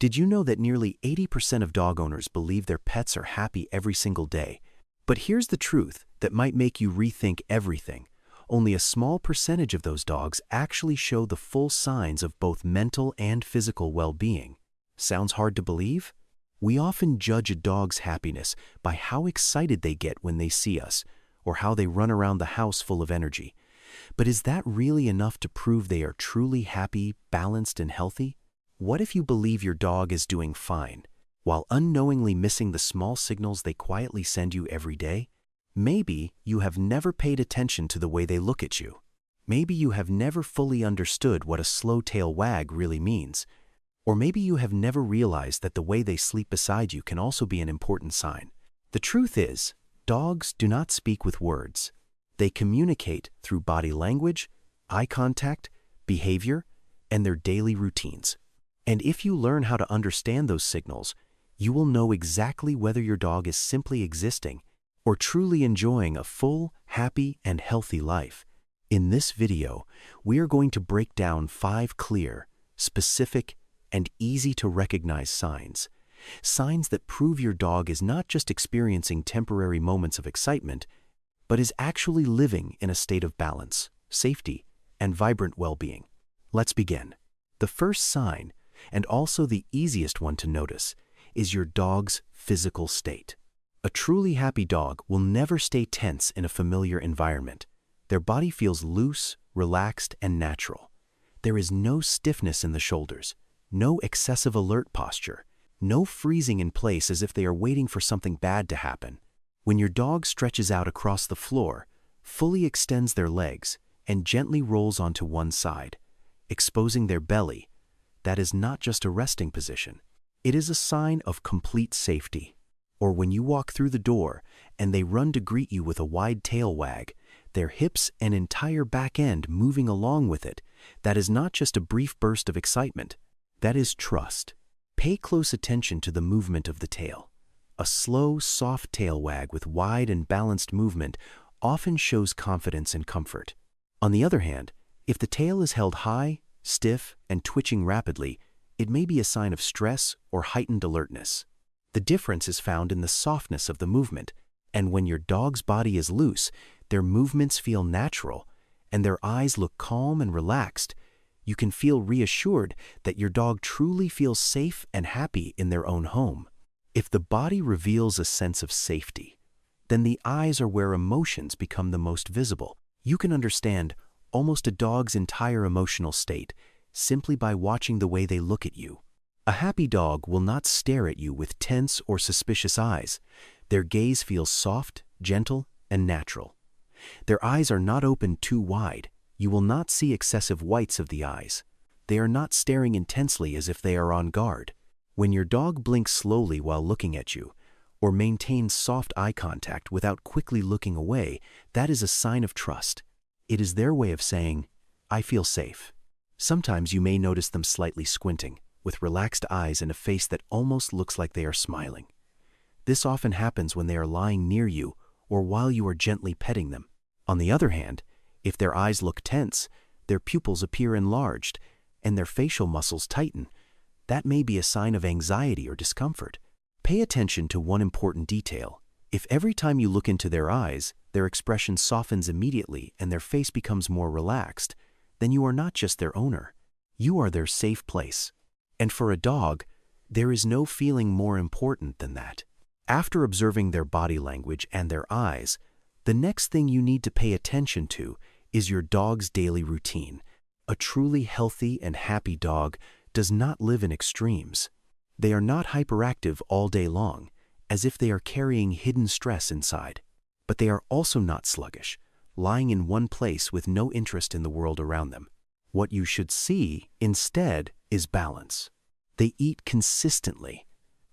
Did you know that nearly 80% of dog owners believe their pets are happy every single day? But here's the truth that might make you rethink everything. Only a small percentage of those dogs actually show the full signs of both mental and physical well-being. Sounds hard to believe? We often judge a dog's happiness by how excited they get when they see us, or how they run around the house full of energy. But is that really enough to prove they are truly happy, balanced, and healthy? What if you believe your dog is doing fine, while unknowingly missing the small signals they quietly send you every day? Maybe you have never paid attention to the way they look at you. Maybe you have never fully understood what a slow tail wag really means. Or maybe you have never realized that the way they sleep beside you can also be an important sign. The truth is, dogs do not speak with words. They communicate through body language, eye contact, behavior, and their daily routines. And if you learn how to understand those signals, you will know exactly whether your dog is simply existing or truly enjoying a full, happy, and healthy life. In this video, we are going to break down 5 clear, specific, and easy to recognize signs. Signs that prove your dog is not just experiencing temporary moments of excitement, but is actually living in a state of balance, safety, and vibrant well-being. Let's begin. The first sign, and also the easiest one to notice, is your dog's physical state. A truly happy dog will never stay tense in a familiar environment. Their body feels loose, relaxed, and natural. There is no stiffness in the shoulders, no excessive alert posture, no freezing in place as if they are waiting for something bad to happen. When your dog stretches out across the floor, fully extends their legs, and gently rolls onto one side, exposing their belly, that is not just a resting position. It is a sign of complete safety. Or when you walk through the door and they run to greet you with a wide tail wag, their hips and entire back end moving along with it, that is not just a brief burst of excitement. That is trust. Pay close attention to the movement of the tail. A slow, soft tail wag with wide and balanced movement often shows confidence and comfort. On the other hand, if the tail is held high, stiff, and twitching rapidly, it may be a sign of stress or heightened alertness. The difference is found in the softness of the movement, and when your dog's body is loose, their movements feel natural, and their eyes look calm and relaxed. You can feel reassured that your dog truly feels safe and happy in their own home. If the body reveals a sense of safety, then the eyes are where emotions become the most visible. You can understand almost a dog's entire emotional state simply by watching the way they look at you. A happy dog will not stare at you with tense or suspicious eyes. Their gaze feels soft, gentle, and natural. Their eyes are not open too wide. You will not see excessive whites of the eyes. They are not staring intensely as if they are on guard. When your dog blinks slowly while looking at you, or maintains soft eye contact without quickly looking away, that is a sign of trust. It is their way of saying, "I feel safe." Sometimes you may notice them slightly squinting, with relaxed eyes and a face that almost looks like they are smiling. This often happens when they are lying near you or while you are gently petting them. On the other hand, if their eyes look tense, their pupils appear enlarged, and their facial muscles tighten, that may be a sign of anxiety or discomfort. Pay attention to one important detail. If every time you look into their eyes, their expression softens immediately and their face becomes more relaxed, then you are not just their owner. You are their safe place. And for a dog, there is no feeling more important than that. After observing their body language and their eyes, the next thing you need to pay attention to is your dog's daily routine. A truly healthy and happy dog does not live in extremes. They are not hyperactive all day long, as if they are carrying hidden stress inside. But they are also not sluggish, lying in one place with no interest in the world around them. What you should see, instead, is balance. They eat consistently.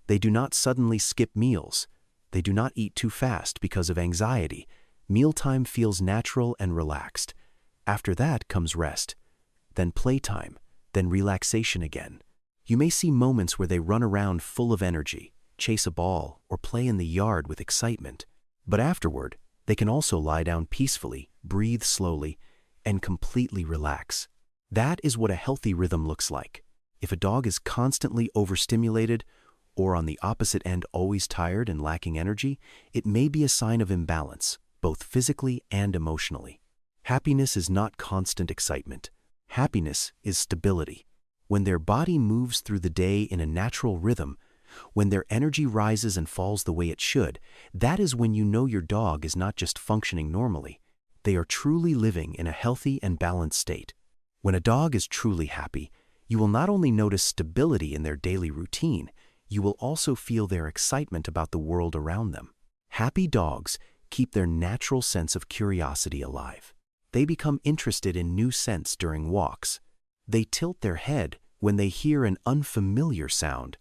They do not suddenly skip meals. They do not eat too fast because of anxiety. Mealtime feels natural and relaxed. After that comes rest, then playtime, then relaxation again. You may see moments where they run around full of energy, chase a ball, or play in the yard with excitement. But afterward, they can also lie down peacefully, breathe slowly, and completely relax. That is what a healthy rhythm looks like. If a dog is constantly overstimulated, or on the opposite end always tired and lacking energy, it may be a sign of imbalance, both physically and emotionally. Happiness is not constant excitement. Happiness is stability. When their body moves through the day in a natural rhythm, when their energy rises and falls the way it should, that is when you know your dog is not just functioning normally. They are truly living in a healthy and balanced state. When a dog is truly happy, you will not only notice stability in their daily routine, you will also feel their excitement about the world around them. Happy dogs keep their natural sense of curiosity alive. They become interested in new scents during walks. They tilt their head when they hear an unfamiliar sound.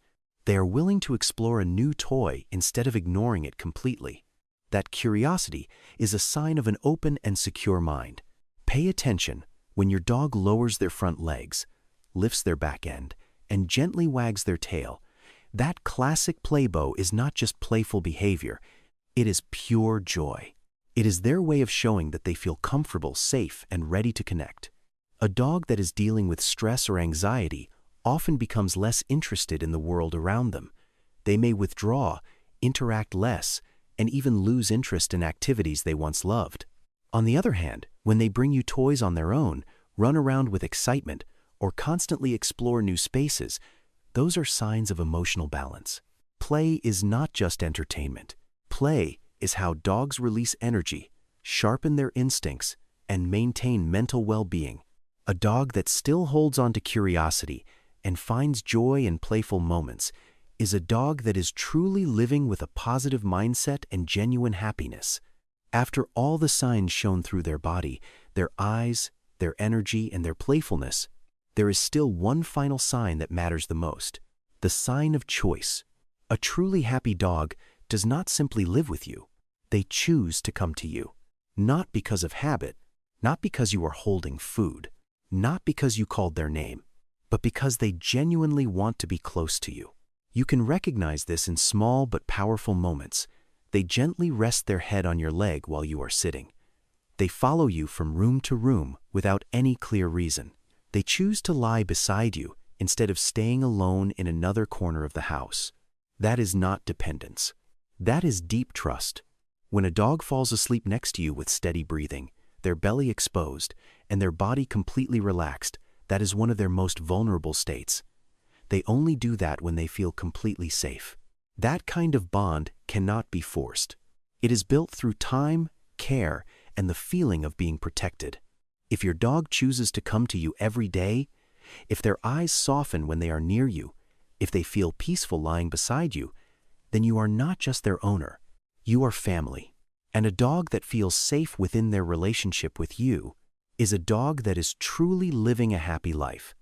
They are willing to explore a new toy instead of ignoring it completely. That curiosity is a sign of an open and secure mind. Pay attention when your dog lowers their front legs, lifts their back end, and gently wags their tail. That classic play bow is not just playful behavior, it is pure joy. It is their way of showing that they feel comfortable, safe, and ready to connect. A dog that is dealing with stress or anxiety often becomes less interested in the world around them. They may withdraw, interact less, and even lose interest in activities they once loved. On the other hand, when they bring you toys on their own, run around with excitement, or constantly explore new spaces, those are signs of emotional balance. Play is not just entertainment. Play is how dogs release energy, sharpen their instincts, and maintain mental well-being. A dog that still holds on to curiosity and finds joy in playful moments is a dog that is truly living with a positive mindset and genuine happiness. After all the signs shown through their body, their eyes, their energy, and their playfulness, there is still one final sign that matters the most: the sign of choice. A truly happy dog does not simply live with you. They choose to come to you, not because of habit, not because you are holding food, not because you called their name, but because they genuinely want to be close to you. You can recognize this in small but powerful moments. They gently rest their head on your leg while you are sitting. They follow you from room to room without any clear reason. They choose to lie beside you instead of staying alone in another corner of the house. That is not dependence. That is deep trust. When a dog falls asleep next to you with steady breathing, their belly exposed, and their body completely relaxed, that is one of their most vulnerable states. They only do that when they feel completely safe. That kind of bond cannot be forced. It is built through time, care, and the feeling of being protected. If your dog chooses to come to you every day, if their eyes soften when they are near you, if they feel peaceful lying beside you, then you are not just their owner, you are family. And a dog that feels safe within their relationship with you is a dog that is truly living a happy life.